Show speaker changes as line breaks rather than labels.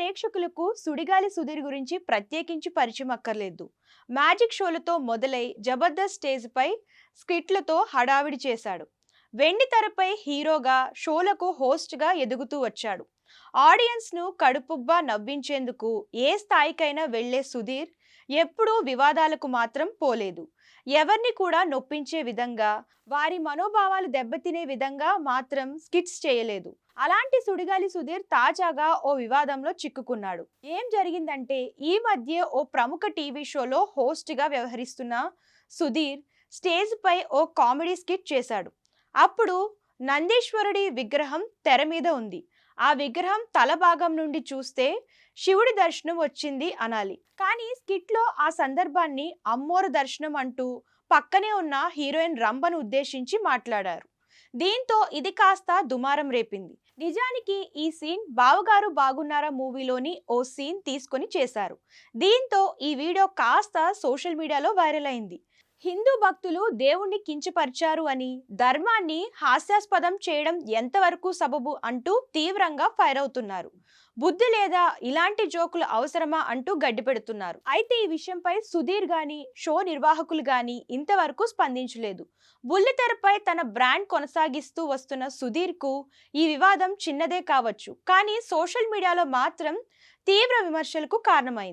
ప్రేక్షకులకు సుడిగాలి సుధీర్ గురించి ప్రత్యేకించి పరిచయం అక్కర్లేదు. మ్యాజిక్ షోలతో మొదలై జబర్దస్త్ స్టేజ్పై స్కిట్లతో హడావిడి చేశాడు. వెండి తెరపై హీరోగా, షోలకు హోస్ట్గా ఎదుగుతూ వచ్చాడు. ఆడియన్స్ను కడుపుబ్బా నవ్వించేందుకు ఏ స్థాయికైనా వెళ్లే సుధీర్ ఎప్పుడూ వివాదాలకు మాత్రం పోలేదు. ఎవరిని కూడా నొప్పించే విధంగా, వారి మనోభావాలు దెబ్బతినే విధంగా మాత్రం స్కిట్స్ చేయలేదు. అలాంటి సుడిగాలి సుధీర్ తాజాగా ఓ వివాదంలో చిక్కుకున్నాడు. ఏం జరిగిందంటే, ఈ మధ్య ఓ ప్రముఖ టీవీ షోలో హోస్ట్గా వ్యవహరిస్తున్న సుధీర్ స్టేజ్ పై ఓ కామెడీ స్కిట్ చేశాడు. అప్పుడు నందీశ్వరుడి విగ్రహం తెర మీద ఉంది. ఆ విగ్రహం తల భాగం నుండి చూస్తే శివుడి దర్శనం వచ్చింది అనాలి. కానీ స్కిట్లో ఆ సందర్భాన్ని అమ్మోరు దర్శనం అంటూ పక్కనే ఉన్న హీరోయిన్ రంభను ఉద్దేశించి మాట్లాడారు. దీంతో ఇది కాస్త దుమారం రేపింది. నిజానికి ఈ సీన్ బావగారు బాగున్నారా మూవీలోని ఓ సీన్ తీసుకొని చేశారు. దీంతో ఈ వీడియో కాస్త సోషల్ మీడియాలో వైరల్ అయింది. హిందూ భక్తులు దేవుణ్ణి కించపరిచారు అని, ధర్మాన్ని హాస్యాస్పదం చేయడం ఎంతవరకు సబబు అంటూ తీవ్రంగా ఫైర్ అవుతున్నారు. బుద్ధి లేదా, ఇలాంటి జోకులు అవసరమా అంటూ గడ్డిపెడుతున్నారు. అయితే ఈ విషయంపై సుధీర్ గాని, షో నిర్వాహకులు గాని ఇంతవరకు స్పందించలేదు. బుల్లితెరపై తన బ్రాండ్ కొనసాగిస్తూ వస్తున్న సుధీర్ కు ఈ వివాదం చిన్నదే కావచ్చు, కానీ సోషల్ మీడియాలో మాత్రం తీవ్ర విమర్శలకు కారణమైంది.